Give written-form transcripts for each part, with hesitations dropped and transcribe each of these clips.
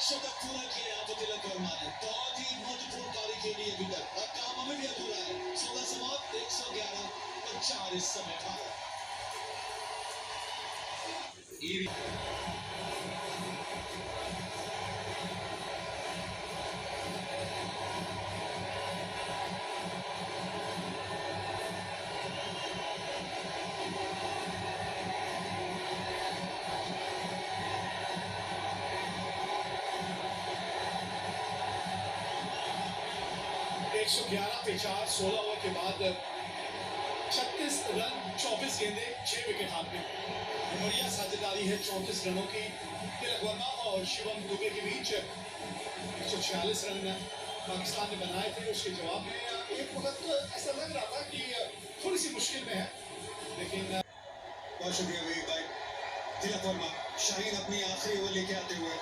शतक पूरा किया तो तिलक वर्मा ने बहुत ही महत्वपूर्ण कार्य के लिए अभी तक और काम अभी भी अधूरा है। 16 समाप्त 111 पर 4 इस समय भारत। एक 111 पे 4 16 ओवर के बाद 36 रन 24 गेंदे 6 विकेट हाथ में। बढ़िया साझेदारी है 34 रनों की तिलक वर्मा और शिवम दुबे के बीच। 146 रन पाकिस्तान ने बनाए थे। उसके जवाब में एक वक्त ऐसा लग रहा था कि थोड़ी सी मुश्किल में है, लेकिन बहुत शुक्रिया विवेक भाई। तिलक वर्मा शाहीन अपनी आखिरी ओवर लेके आते हुए।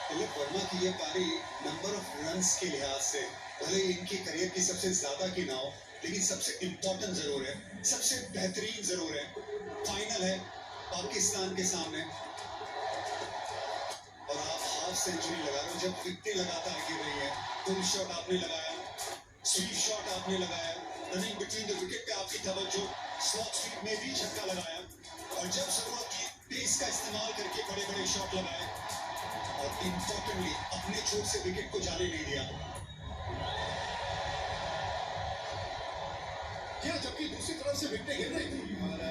तिलक वर्मा की ये पारी नंबर ऑफ रन्स के लिहाज से भले इनके करियर की सबसे ज्यादा की ना हो, लेकिन सबसे इंपॉर्टेंट जरूर है, सबसे बेहतरीन जरूर है। फाइनल है पाकिस्तान के सामने और आप हाफ सेंचुरी लगा रहे हो जब विकेटें लगातार गिर रही है। पुल शॉट आपने लगाया, स्वीप शॉट आपने लगाया, रनिंग बिटवीन द विकेट पे आपकी तवज्जो, स्लॉप स्वीप में भी छक्का लगाया और जब जरूरत की पेस का इस्तेमाल करके बड़े बड़े शॉट लगाए और इंपॉर्टेंटली अपने छोर से विकेट को जाने नहीं दिया। जबकि दूसरी तरफ से विकेटें गिर रही थी और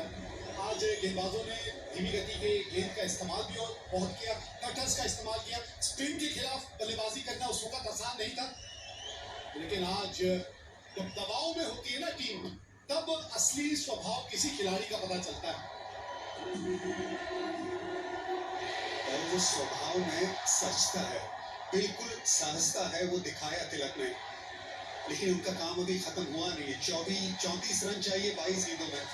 आज गेंदबाजों ने धीमी गति के गेंद का इस्तेमाल भी और बहुत किया, कटर्स का इस्तेमाल किया। स्पिन के खिलाफ बल्लेबाजी करना उस वक्त आसान नहीं था, लेकिन आज जब दबाव में होती है ना टीम, तब असली स्वभाव किसी खिलाड़ी का पता चलता है। और वो स्वभाव में सचता है, बिल्कुल सहजता है, वो दिखाया तिलक ने। लेकिन उनका काम अभी खत्म हुआ नहीं है। 34 रन चाहिए 22 गेंदों में।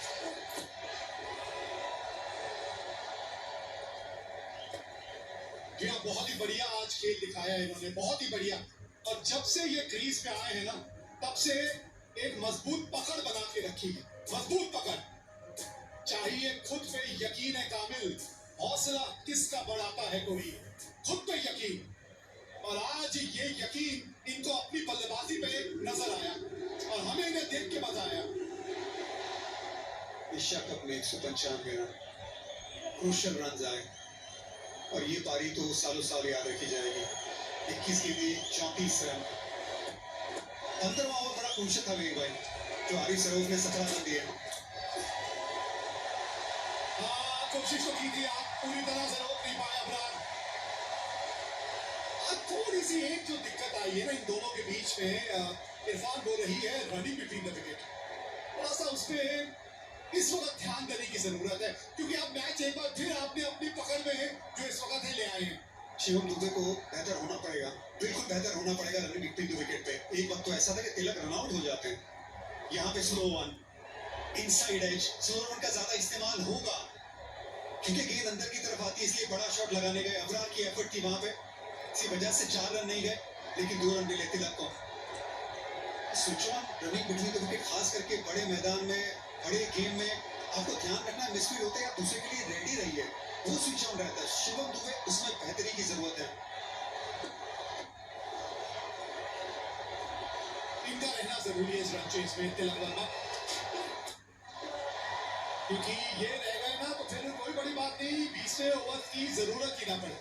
जी हाँ, बहुत ही बढ़िया आज खेल दिखाया है इन्होंने, बहुत ही बढ़िया। और जब से ये क्रीज पे आए हैं ना, तब से एक मजबूत पकड़ बना के रखी है, मजबूत पकड़। चाहिए खुद पे यकीन है कामिल, हौसला किसका बढ़ाता है कोई, खुद पे यकीन। और आज ये यकीन इनको अपनी बल्लेबाजी पे नजर आया और हमें इन्हें देख के मजा आया। एशिया कप में 195 रन, क्रूशियल रन आए और ये पारी तो सालों साल याद रखी जाएगी। 21 के लिए 34 रन। 15वां ओवर बड़ा क्रूशियल था विवेक भाई, जो हारिस रऊफ ने 17 रन दिए। कोशिश तो की थी, आप पूरी तरह से रोक नहीं पाया अबरार। थोड़ी सी एक जो दिक्कत आई है ना इन दोनों के बीच में, इरफान बोल रही है रनिंग बिटवीन द विकेट, थोड़ा सा उस पे इस वक्त ध्यान देने की जरूरत है, क्योंकि अब मैच एक बार फिर आपने अपनी पकड़ में जो इस वक्त है ले आए हैं। शिवम दुबे को बेहतर होना पड़ेगा, बिल्कुल बेहतर होना पड़ेगा रनिंग बिटवीन द विकेट पे। एक वक्त तो ऐसा था कि तिलक रन आउट हो जाते हैं। यहाँ पे slow one, inside edge, slow one का ज्यादा इस्तेमाल होगा क्योंकि गेंद अंदर की तरफ आती है, इसलिए बड़ा शॉट लगाने गए। अबरार की एफर्ट थी वहां पे, इसी वजह से 4 रन नहीं गए, लेकिन 2 रन मिले तिलक को। Switch on running between the wicket, खास करके बड़े मैदान में, बड़े गेम में आपको ध्यान रखना, मिसफील्ड होते हैं आप दूसरे के लिए रेडी रहिए, वो स्विच ऑन रहता है। शिवम दुबे उसमें बेहतरी की जरूरत है। इनका रहना जरूरी है इस रन चेस में तिलक वर्मा, क्योंकि ये रह गए ना तो फिर कोई बड़ी बात नहीं, 20वें ओवर की जरूरत ही ना पड़े।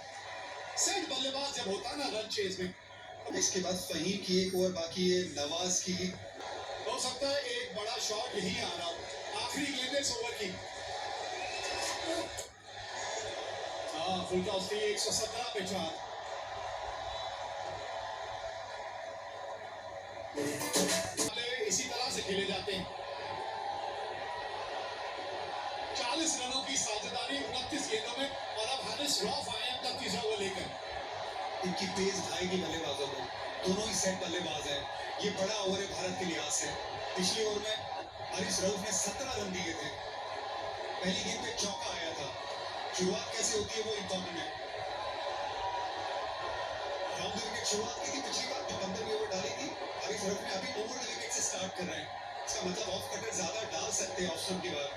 सेट बल्लेबाज जब होता है ना रन चेज में। इसके बाद फहीम की एक ओवर बाकी है, नवाज की। हो सकता है एक बड़ा शॉट यही आ रहा हो, आखिरी गेंद इस ओवर की। फुल टॉस थी 117 पे 4। इसी तरह से खेले जाते हैं। 40 रनों की साझेदारी 29 गेंदों में, और अब हारिस रऊफ आए हैं अपना तीसरा ओवर लेकर। इनकी पेस भाएगी बल्लेबाजों को, दोनों ही सेट बल्लेबाज हैं। ये बड़ा ओवर है भारत के लिहाज से। पिछले ओवर में हारिस रऊफ ने 17 रन दिए थे, पहली गेंद पे चौका आया था। शुरुआत कैसे होती है वो इंपॉर्टेंट है। राउंड द विकेट शुरुआत की थी पिछली बार, जो 15वीं ओवर डाली थी हारिस रऊफ ने, अभी ओवर द विकेट से स्टार्ट कर रहे हैं। इसका मतलब ऑफ कटर ज्यादा डाल सकते हैं ऑफ स्टंप के बाद।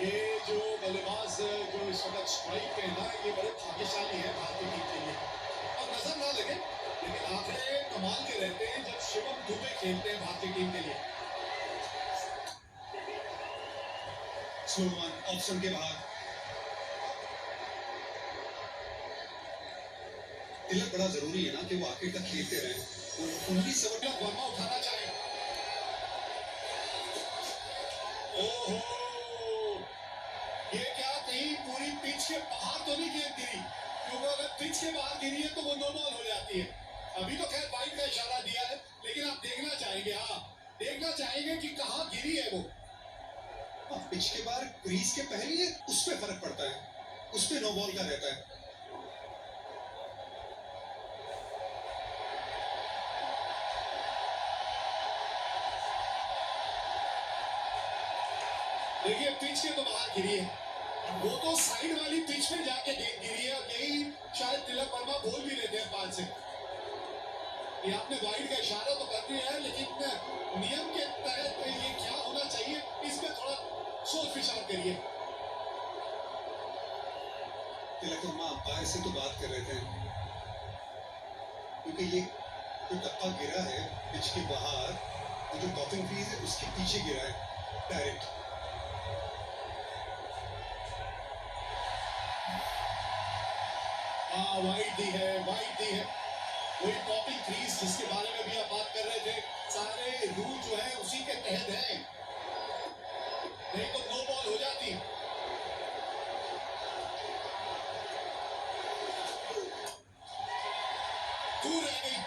ये जो बल्लेबाज जो इस वक्त स्ट्राइक पे है ना, ये बड़े भाग्यशाली है भारतीय टीम के लिए। और नजर ना लगे, लेकिन आंकड़े कमाल के रहते हैं जब शिवम दुबे खेलते हैं भारतीय टीम के लिए। स्लो वन ऑप्शन के बाहर। तिलक बड़ा जरूरी है ना कि वो आखिर तक खेलते रहे। 19 ओवर तिलक वर्मा उठाना चाहे। ओहो, ये क्या कहीं पूरी पिच के बाहर तो नहीं गेंद गिरी, क्योंकि अगर पिच के बाहर गिरी है तो वो नो बॉल हो जाती है। अभी तो खैर वाइड का इशारा दिया है, लेकिन आप देखना चाहेंगे, हाँ देखना चाहेंगे कि कहाँ गिरी है वो। पिच के बाहर क्रीज के पहले है, उस पे फर्क पड़ता है, उस पे नो बॉल का रहता है। देखिए पिच के तो बाहर गिरी है, वो तो साइड वाली पिच में जाके गेंद गिरी है, और यही शायद तिलक वर्मा बोल भी रहे थे अंपायर से। ये आपने वाइड का इशारा तो कर दिया है, लेकिन नियम के तहत ये क्या होना चाहिए, इस पे थोड़ा सोच विचार करिए। तिलक वर्मा अंपायर से तो बात कर रहे थे, क्योंकि ये जो टप्पा गिरा है पिच के बाहर, वो जो टॉपिंग क्रीज है उसके पीछे गिरा है डायरेक्ट। हाँ वाइड दी है, वाइड दी है, वही टॉपिंग क्रीज जिसके बारे में भी आप बात कर रहे थे। सारे रूल जो है उसी के तहत है, नहीं तो नो बॉल हो जाती। दूर रह गई,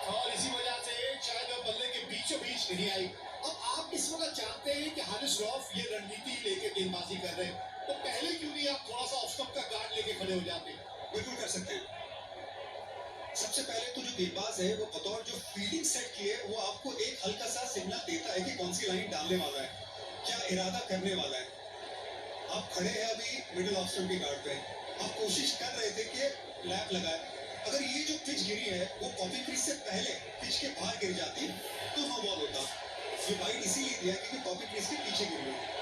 और इसी वजह से शायद वो बल्ले के बीचों बीच नहीं आई। अब आप इस वक्त जानते हैं कि हारिस रऊफ ये रणनीति लेके गेंदबाजी कर रहे हैं, तो पहले क्यों नहीं आप थोड़ा सा ऑफ स्टंप का गार्ड लेके खड़े हो जाते? बिल्कुल कर सकते हैं। सबसे पहले तो जो गेंदबाज है वो बतौर जो फील्डिंग सेट की है, वो आपको एक हल्का सा सिग्नल देता है कि कौन सी लाइन डालने वाला है, क्या इरादा करने वाला है। आप खड़े हैं अभी मिडिल ऑफ स्टंप के गार्ड पे, आप कोशिश कर रहे थे कि लैप लगाए। अगर ये जो पिच गिरी है वो कॉपी क्रीज से पहले पिच के बाहर गिर जाती तो नो बॉल होता। ये वाइड इसीलिए दिया क्योंकि कॉपी क्रीज के पीछे गिर गई।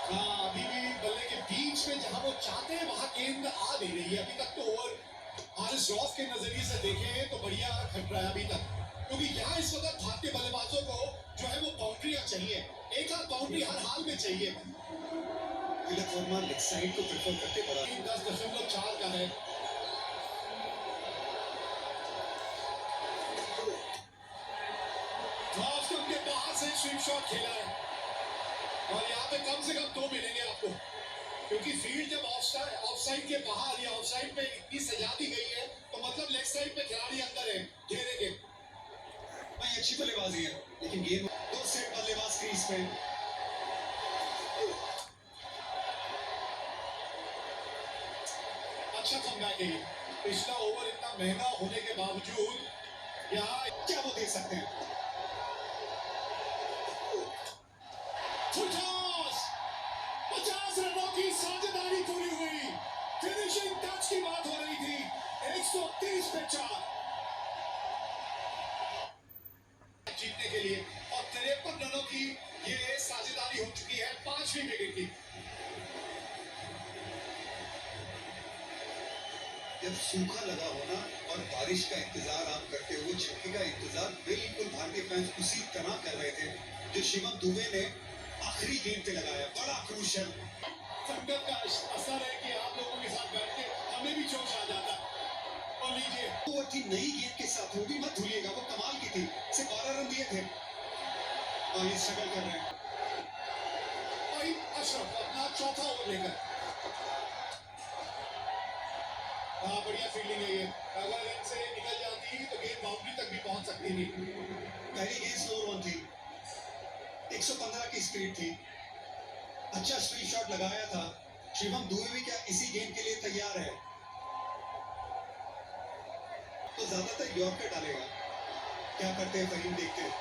हाँ, अभी भी बल्ले के बीच में जहां वो चाहते हैं वहां गेंद आ नहीं रही है अभी तक। तो ओवर हारिस रऊफ के नजरिए से देखें तो बढ़िया खटरा है अभी तक, क्योंकि यहाँ इस वक्त भारतीय बल्लेबाजों को जो है वो बाउंड्रियां चाहिए, एक आध बाउंड्री हर हाल में चाहिए। तिलक वर्मा लेग साइड को प्रेफर करते बड़ा 10.4 का है। ऑफ स्टंप के बाहर से स्वीप शॉट खेला है, और यहाँ पे कम से कम 2 मिलेंगे आपको, क्योंकि फील्ड जब ऑफ साइड के बाहर या ऑफ साइड पे इतनी सजा दी गई है, तो मतलब लेग साइड पे खिलाड़ी अंदर है घेरे के। भाई अच्छी बल्लेबाजी है, लेकिन गेंद दो सेट बल्लेबाज क्रीज पे। अच्छा कमबैक है ये। पिछला ओवर इतना महंगा होने के बावजूद यहाँ क्या वो देख सकते हैं? फुल टॉस, 50 रनों की साझेदारी पूरी हुई। फिनिशिंग टच की बात हो रही थी, 130 पे 4 जीतने के लिए, और 53 रनों की ये साझेदारी हो चुकी है 5वीं विकेट की। जब सूखा लगा होना और बारिश का इंतजार आप करते हुए छक्के का इंतजार बिल्कुल भारतीय फैंस उसी तरह कर रहे थे जो शिवम दुबे ने आखिरी गेंद पे लगाया। बड़ा क्रूशल संगत का असर है कि आप लोगों के साथ बैठ के हमें भी जोश आ जाता। और लीजिए ओवर की नई गेंद के साथ, वो भी मत भूलिएगा, वो कमाल की थी। सिर्फ 12 रन दिए थे। ये स्ट्रगल कर रहे हैं वही अशरफ अपना चौथा ओवर लेकर। हाँ बढ़िया फील्डिंग है ये, अगर इनसे निकल जाती तो गेंद बाउंड्री तक भी पहुंच सकती थी। पहली गेंद स्लो वन थी, 115 की स्पीड थी, अच्छा स्पीड शॉट लगाया था। शिवम दुबे भी क्या इसी गेंद के लिए तैयार है? तो ज्यादातर यॉर्कर डालेगा, क्या करते हैं फहीम, देखते हैं।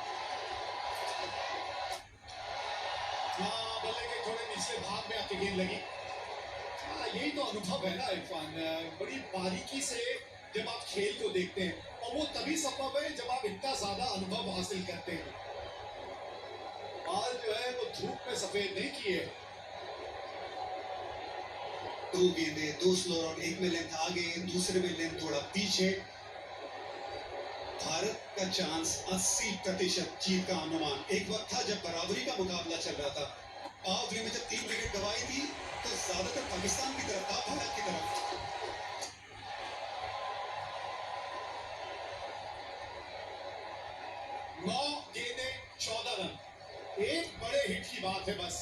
हाँ बल्ले के थोड़े निचले भाग में आपकी गेंद लगी। हाँ यही तो अनुभव है ना इरफान, बड़ी बारीकी से जब आप खेल को देखते हैं, और और वो तभी संभव है जब आप इतना ज्यादा अनुभव हासिल करते हैं। बाल जो है वो धूप में सफेद नहीं किए। दो गेंदे, दो स्लो रन, एक में लेंथ आगे, दूसरे में लेंथ थोड़ा पीछे। भारत का चांस 80% जीत का अनुमान। एक वक्त था जब बराबरी का मुकाबला चल रहा था। पावर में जब 3 विकेट गंवाई थी तो ज्यादातर पाकिस्तान की तरफ था, भारत की तरफ। 9 गेंदे 14 रन। एक बड़े हिट की बात है, बस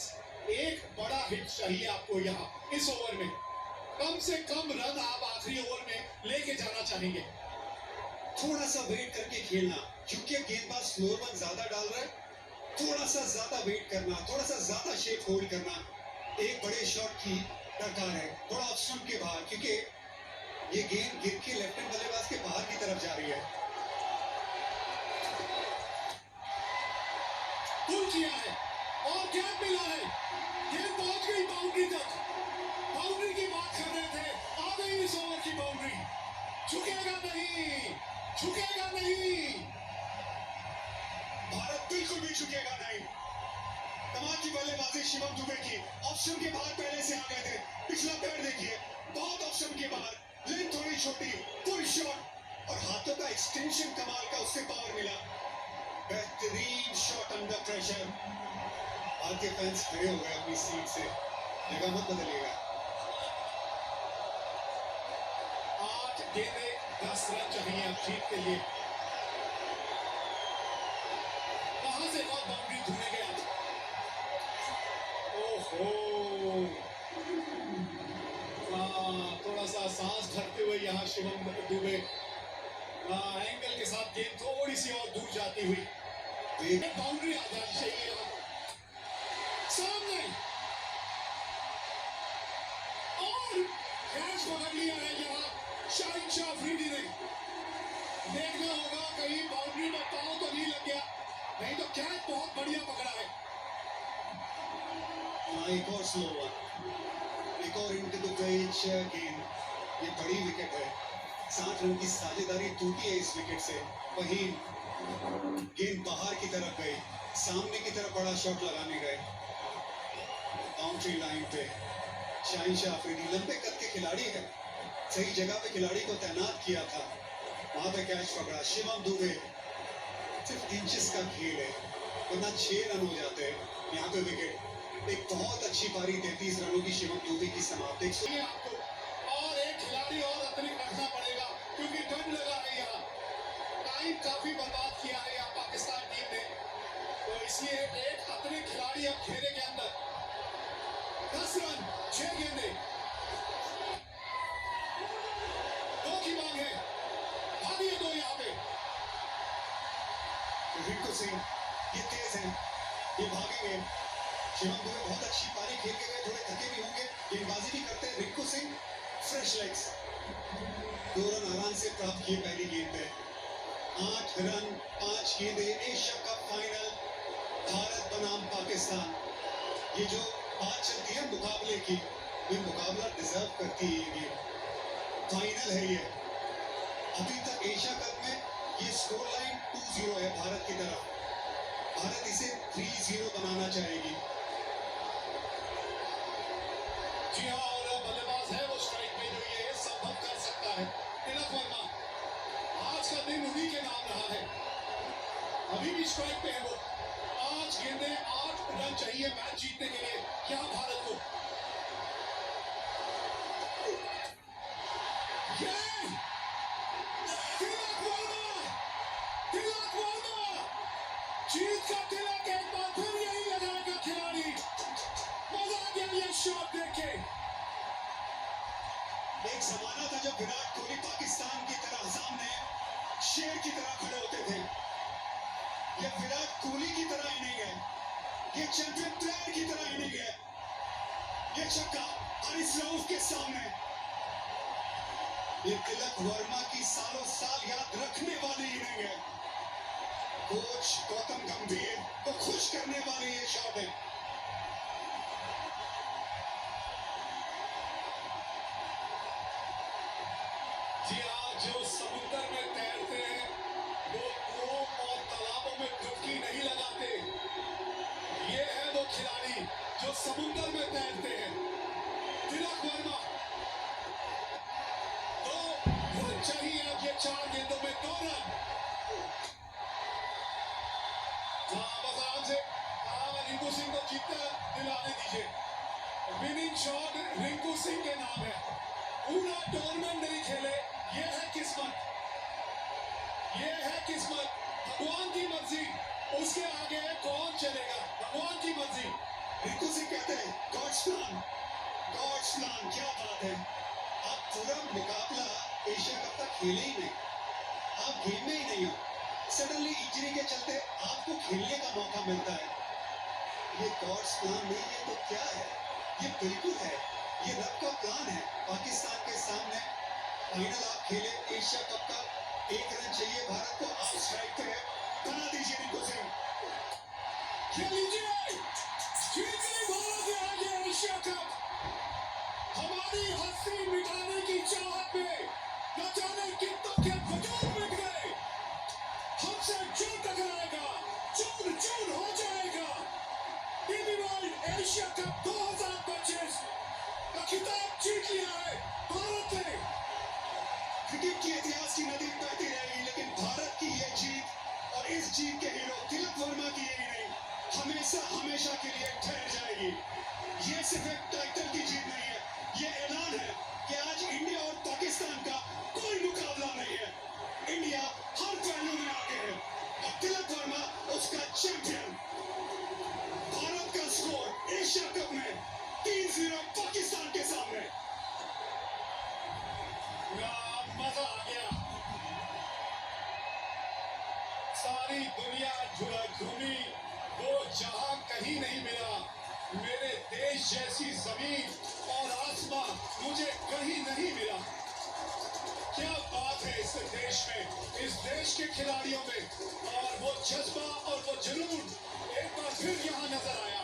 एक बड़ा हिट चाहिए आपको यहाँ इस ओवर में। कम से कम रन आप आखिरी ओवर में लेके जाना चाहेंगे। थोड़ा सा वेट करके खेलना, क्योंकि गेंदबाज स्लो रन ज्यादा डाल रहा है। थोड़ा सा ज्यादा वेट करना, थोड़ा सा ज्यादा शेप होल्ड करना। एक बड़े शॉट की दरकार है, थोड़ा ऑफ स्टंप के बाहर, क्योंकि ये गेंद गिर के लेफ्ट हैंड बल्लेबाज के बाहर की तरफ जा रही है। पुल किया है और गैप मिला है। गेंद पहुंच गई बाउंड्री तक। बाउंड्री की बात कर रहे थे, आ गई इस ओवर की बाउंड्री। झुकेगा नहीं, झुकेगा नहीं। भारत बिल्कुल भी झुकेगा नहीं। कमाल की बल्लेबाजी शिवम दुबे की। ऑप्शन के बाहर पहले से आ गए थे। पिछला पैर देखिए, बहुत ऑप्शन के बाहर, लेंथ थोड़ी छोटी, फुल शॉट और हाथों का एक्सटेंशन कमाल का, उससे पावर मिला। बेहतरीन शॉट अंडर प्रेशर। भारतीय फैंस खड़े हो गए अपनी सीट से, जगह मत बदलिएगा। 8 गेंदे 10 रन चाहिए अब जीत के लिए। कहां से बहुत बाउंड्री ढूंढने गया। ओहो, थोड़ा सा सांस भरते हुए यहाँ शिवम दुबे। एंगल के साथ गेंद थोड़ी सी और दूर जाती हुई। बाउंड्री आ जानी चाहिए यहाँ। सामने और कैच पकड़ लिया है यहाँ शाहिद शाह अफरीदी ने। देखना होगा कहीं बाउंड्री में पांव तो नहीं लग गया, नहीं तो कैच बहुत बढ़िया पकड़ा है। एक और स्लो वन, एक और इनटू द पेज गेंद। ये बड़ी विकेट है, 60 रन की साझेदारी टूटी है इस विकेट से। वहीं गेंद बाहर की तरफ गई, सामने की तरफ बड़ा शॉट लगाने गए। बाउंड्री लाइन पे शाहिद शाह अफरीदी लंबे कद के खिलाड़ी है, सही जगह पे खिलाड़ी को तैनात किया था, वहां पे कैच पकड़ा। शिवम दुबे सिर्फ इंचेस का खेल है, वरना 6 रन हो जाते हैं। यहाँ पे विकेट, एक बहुत अच्छी पारी 33 रनों की शिवम दुबे की समाप्ति। आपको और एक खिलाड़ी और अतिरिक्त रखना पड़ेगा क्योंकि ठंड लगा है यहाँ। टाइम काफी बर्बाद किया है यहाँ पाकिस्तान टीम ने, तो इसलिए एक अतिरिक्त खिलाड़ी अब घेरे के अंदर। 10 रन 6 गेंदे, 2 की मांग है। भागिए 2 यहाँ पे। रिंकू सिंह ये तेज है, ये भागेंगे। शिवम दुबे बहुत अच्छी पारी खेल के गए, थोड़े थके भी होंगे, गेंदबाजी भी करते हैं। Rinku Singh fresh legs, 2 run आराम से प्राप्त किए पहली गेंद पे। 8 रन 5 गेंदे, एशिया कप फाइनल, भारत बनाम पाकिस्तान। ये जो बात चलती है मुकाबले की, ये मुकाबला डिजर्व करती है ये गेम। फाइनल है ये। अभी तक एशिया कप में ये स्कोर लाइन 2-0 है भारत की तरफ। भारत इसे 3-0 बनाना चाहेगी। जी हाँ, और बल्लेबाज है वो स्ट्राइक में जो ये संभव कर सकता है। तिलक वर्मा, आज का दिन उन्हीं के नाम रहा है, अभी भी स्ट्राइक पे है वो। 5 गेंदे 8 रन चाहिए मैच जीतने के लिए यहाँ भारत को। तिलक वर्मा जीत का तिलक एक बार फिर यही लगाएगा खिलाड़ी। मजा आ गया ये शॉट देख के। एक जमाना था जब विराट कोहली पाकिस्तान की तरह सामने शेर की तरह खड़े होते थे। ये विराट कोहली की तरह ही नहीं है, ये चैंपियन प्लेयर की तरह ही नहीं है। ये छक्का हारिस रऊफ के सामने, ये तिलक वर्मा की सालों साल याद रखने वाली ही नहीं है। कोच गौतम गंभीर को खुश करने वाली ये शॉट है। जी हाँ, जो समुद्र में तैरते हैं ये है किस्मत, भगवान की मर्जी, उसके आगे कौन चलेगा, भगवान की मर्जी। रिंकू सिंह कहते हैं गॉड्स प्लान, गॉड्स प्लान, क्या बात है। आप पूरा मुकाबला एशिया कप तक खेले ही नहीं, आप गेम में ही नहीं हो, सडनली इंजरी के चलते आपको खेलने का मौका मिलता है। ये गॉड्स प्लान नहीं है तो क्या है? ये बिल्कुल है, ये रब का प्लान है। पाकिस्तान के सामने फाइनल आप खेले एशिया कप का, 1 रन चाहिए भारत को, आप स्ट्राइक पे है, बना दीजिए रिंकू सिंह। खेल लीजिए, जीत गई भारत ये आगे एशिया कप। हमारी हस्ती मिटाने की चाहत में न जाने कितनों के वजूद मिट गए। हमसे जो टकराएगा चूर चूर हो जाएगा। टीवी वर्ल्ड एशिया कप 2025 का खिताब जीत लिया है भारत ने। क्रिकेट के इतिहास की नदी बहती रहेगी, लेकिन भारत की ये जीत और इस जीत के हीरो तिलक वर्मा की यही नहीं, हमेशा हमेशा के लिए ठहर जाएगी। ये सिर्फ एक टाइटल की जीत नहीं है, ये ऐलान है कि आज इंडिया और पाकिस्तान का कोई मुकाबला नहीं है। इंडिया हर पहलू में आगे है और तिलक वर्मा उसका चैंपियन। भारत का स्कोर एशिया कप में 3-0 पाकिस्तान के सामने। मजा आ गया। सारी दुनिया घूमी, वो जहां कहीं नहीं मिला। मेरे देश जैसी जमीन और आसमां मुझे कहीं नहीं मिला। क्या बात है इस देश में, इस देश के खिलाड़ियों में, और वो जज्बा और वो जुनून एक बार फिर यहाँ नजर आया।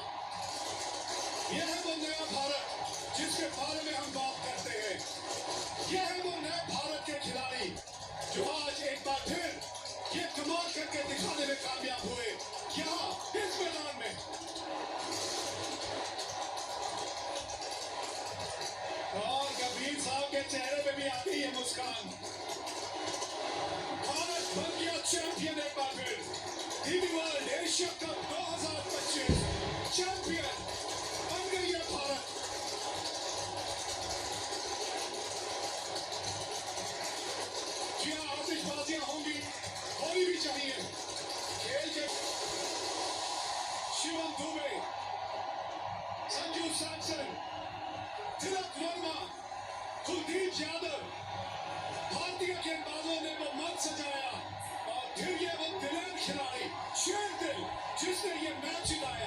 यह है वो नया भारत जिसके बारे में हम बात करते हैं। यह है वो नए भारत के खिलाड़ी जो आज एक बार फिर ये कमाल करके दिखाने में कामयाब हुए यहाँ इस मैदान में। और गंभीर साहब के चेहरे पे भी आती है मुस्कान। भारत बन गया चैंपियन एक बार फिर। TV world Asia cup 2025 champion बन गई है भारत। जी हाँ, आतिशबाजियां होंगी, होनी भी चाहिए। खेल के शिवम दुबे, संजू सैमसन, तिलक वर्मा, कुलदीप यादव, भारतीय गेंदबाजों ने वो मंच सजाया और फिर ये वो दिलेर खिलाड़ी शेर दिल जिसने ये मैच जिताया।